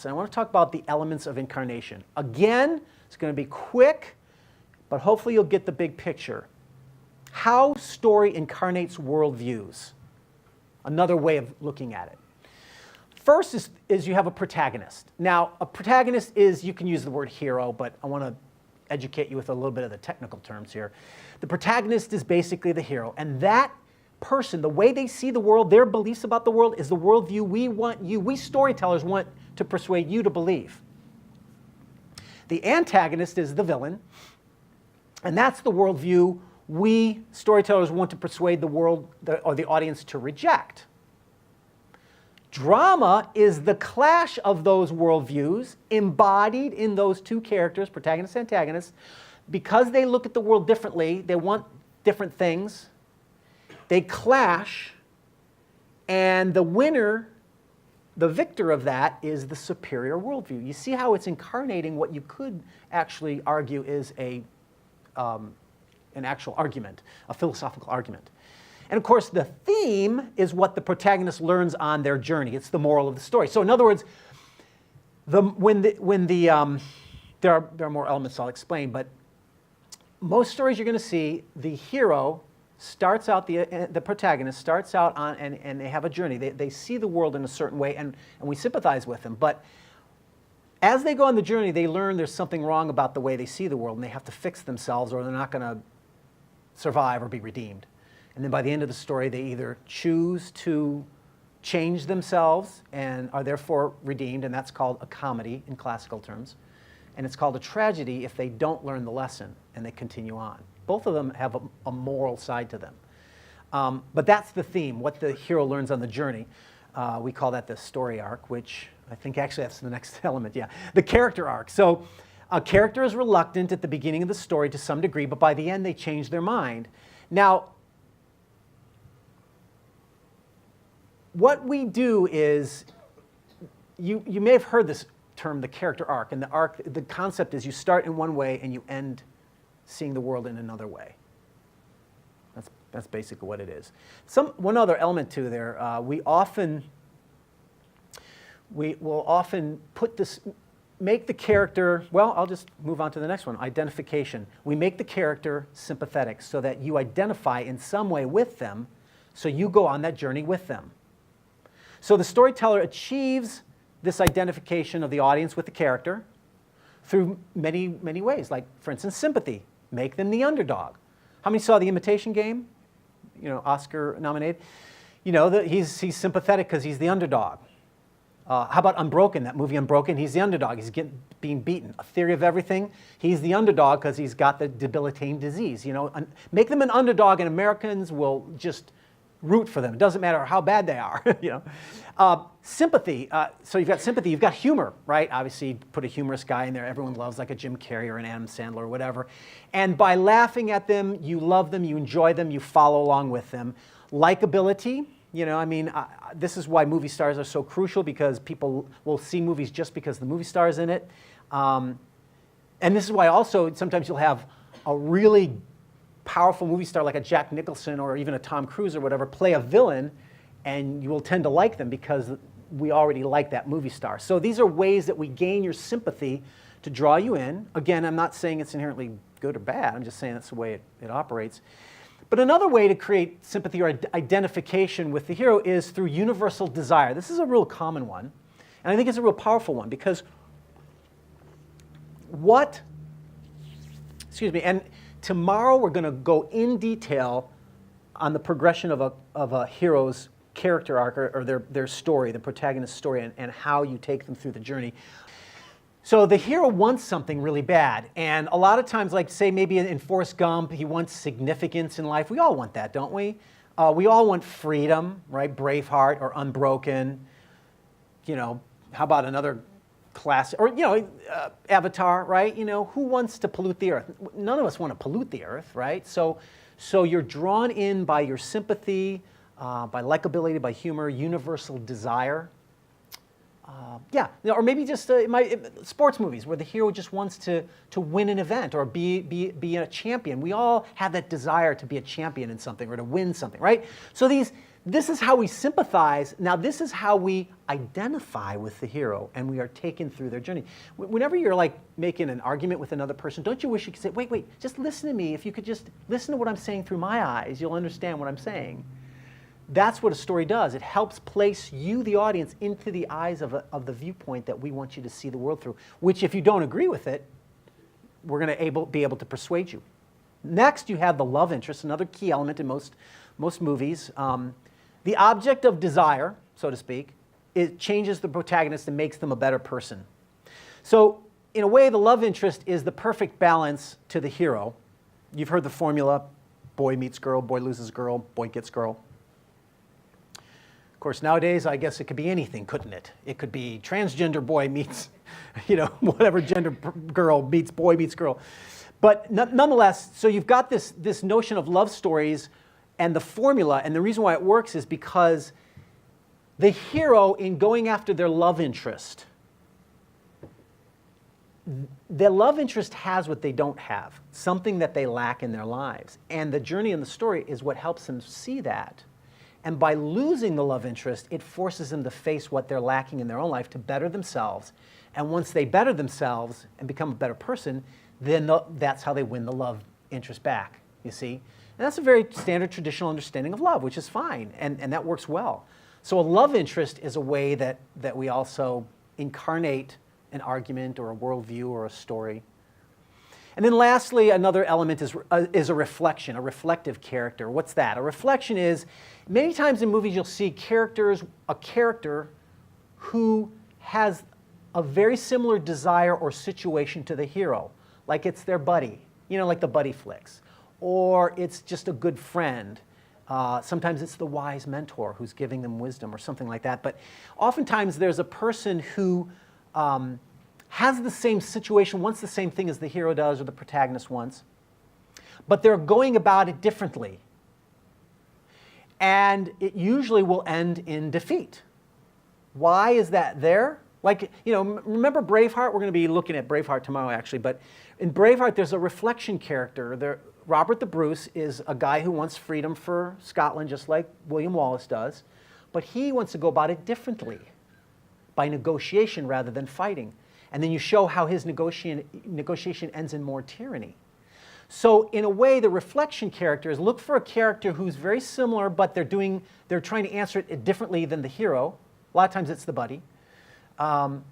And I want to talk about the elements of incarnation. Again, it's going to be quick, but hopefully you'll get the big picture. How story incarnates worldviews. Another way of looking at it. First is you have a protagonist. Now, a protagonist is, you can use the word hero, but I want to educate you with a little bit of the technical terms here. The protagonist is basically the hero, and that person, the way they see the world, their beliefs about the world, is the worldview we storytellers want to persuade you to believe. The antagonist is the villain, and that's the worldview we storytellers want to persuade the world or the audience to reject. Drama is the clash of those worldviews embodied in those two characters, protagonist and antagonist. Because they look at the world differently, they want different things, they clash, and the winner, the victor of that, is the superior worldview. You see how it's incarnating what you could actually argue is an actual argument, a philosophical argument. And of course, the theme is what the protagonist learns on their journey. It's the moral of the story. So in other words, there are more elements I'll explain, but most stories you're going to see, the hero starts out, the protagonist starts out on, and they have a journey. They see the world in a certain way, and we sympathize with them. But as they go on the journey, they learn there's something wrong about the way they see the world, and they have to fix themselves, or they're not going to survive or be redeemed. And then by the end of the story, they either choose to change themselves and are therefore redeemed, and that's called a comedy in classical terms. And it's called a tragedy if they don't learn the lesson and they continue on. Both of them have a moral side to them. But that's the theme, what the hero learns on the journey. We call that the story arc, which I think actually that's the next element, yeah. The character arc. So a character is reluctant at the beginning of the story to some degree, but by the end they change their mind. Now, what we do is, you may have heard this term, the character arc, and the concept is you start in one way and you end seeing the world in another way. That's basically what it is. One other element too there, we will often make the character, well, I'll just move on to the next one, identification. We make the character sympathetic so that you identify in some way with them, so you go on that journey with them. So the storyteller achieves this identification of the audience with the character through many, many ways. Like, for instance, sympathy. Make them the underdog. How many saw The Imitation Game? You know, Oscar nominated. You know, he's sympathetic because he's the underdog. How about Unbroken, that movie Unbroken? He's the underdog. He's being beaten. A Theory of Everything. He's the underdog because he's got the debilitating disease. You know, make them an underdog, and Americans will just root for them. It doesn't matter how bad they are. You know, sympathy. So you've got sympathy. You've got humor, right? Obviously, put a humorous guy in there everyone loves, like a Jim Carrey or an Adam Sandler or whatever. And by laughing at them, you love them, you enjoy them, you follow along with them. Likability. You know, I mean, this is why movie stars are so crucial, because people will see movies just because the movie star is in it. And this is why also sometimes you'll have a really powerful movie star like a Jack Nicholson or even a Tom Cruise or whatever play a villain, and you will tend to like them because we already like that movie star. So these are ways that we gain your sympathy to draw you in. Again, I'm not saying it's inherently good or bad. I'm just saying that's the way it operates. But another way to create sympathy or identification with the hero is through universal desire. This is a real common one, and I think it's a real powerful one, because and tomorrow we're going to go in detail on the progression of a hero's character arc, or their story, the protagonist's story, and how you take them through the journey. So the hero wants something really bad, and a lot of times, like say maybe in Forrest Gump, he wants significance in life. We all want that, don't we? We all want freedom, right? Braveheart or Unbroken. You know, how about another classic, or, you know, Avatar, right? You know, who wants to pollute the earth? None of us want to pollute the earth, right? So you're drawn in by your sympathy, by likability, by humor, universal desire. Yeah, or maybe just sports movies where the hero just wants to win an event or be a champion. We all have that desire to be a champion in something or to win something, right? So this is how we sympathize. Now, this is how we identify with the hero, and we are taken through their journey. Whenever you're like making an argument with another person, don't you wish you could say, wait, just listen to me. If you could just listen to what I'm saying through my eyes, you'll understand what I'm saying. That's what a story does. It helps place you, the audience, into the eyes of the viewpoint that we want you to see the world through, which if you don't agree with it, we're going to be able to persuade you. Next, you have the love interest, another key element in most movies. The object of desire, so to speak, it changes the protagonist and makes them a better person. So, in a way, the love interest is the perfect balance to the hero. You've heard the formula, boy meets girl, boy loses girl, boy gets girl. Of course, nowadays, I guess it could be anything, couldn't it? It could be transgender boy meets, whatever gender girl meets boy meets girl. But nonetheless, so you've got this notion of love stories and the formula, and the reason why it works is because the hero, in going after their love interest, their love interest has what they don't have, something that they lack in their lives. And the journey in the story is what helps them see that. And by losing the love interest, it forces them to face what they're lacking in their own life to better themselves. And once they better themselves and become a better person, then that's how they win the love interest back, you see? And that's a very standard traditional understanding of love, which is fine, and that works well. So a love interest is a way that we also incarnate an argument or a worldview or a story. And then lastly, another element is a reflection, a reflective character. What's that? A reflection is, many times in movies you'll see a character who has a very similar desire or situation to the hero. Like it's their buddy, like the buddy flicks. Or it's just a good friend. Sometimes it's the wise mentor who's giving them wisdom or something like that. But oftentimes there's a person who has the same situation, wants the same thing as the hero does or the protagonist wants, but they're going about it differently. And it usually will end in defeat. Why is that there? Like, remember Braveheart? We're going to be looking at Braveheart tomorrow, actually. But in Braveheart, there's a reflection character. Robert the Bruce is a guy who wants freedom for Scotland, just like William Wallace does. But he wants to go about it differently, by negotiation rather than fighting. And then you show how his negotiation ends in more tyranny. So in a way, the reflection character is look for a character who's very similar, but they're trying to answer it differently than the hero. A lot of times it's the buddy.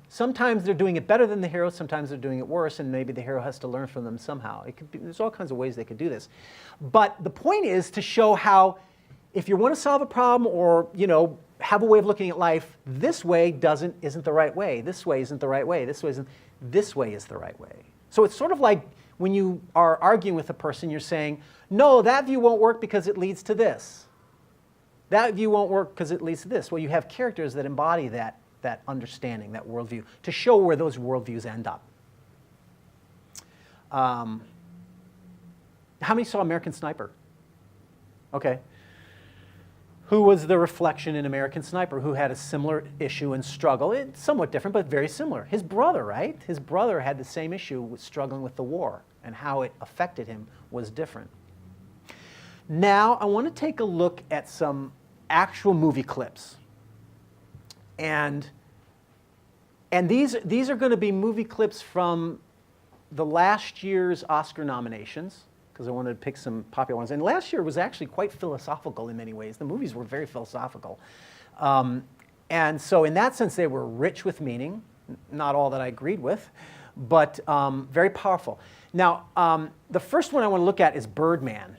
Sometimes they're doing it better than the hero, sometimes they're doing it worse, and maybe the hero has to learn from them somehow. There's all kinds of ways they could do this. But the point is to show how if you want to solve a problem or have a way of looking at life, this way isn't the right way. This way isn't the right way. This way is the right way. So it's sort of like when you are arguing with a person, you're saying, no, that view won't work because it leads to this. That view won't work because it leads to this. Well, you have characters that embody that understanding, that worldview, to show where those worldviews end up. How many saw American Sniper? Okay. Who was the reflection in American Sniper? Who had a similar issue and struggle? It's somewhat different, but very similar. His brother, right? His brother had the same issue with struggling with the war, and how it affected him was different. Now, I want to take a look at some actual movie clips. And these are going to be movie clips from the last year's Oscar nominations, because I wanted to pick some popular ones. And last year was actually quite philosophical in many ways. The movies were very philosophical. And so in that sense, they were rich with meaning, not all that I agreed with, but very powerful. Now, the first one I want to look at is Birdman.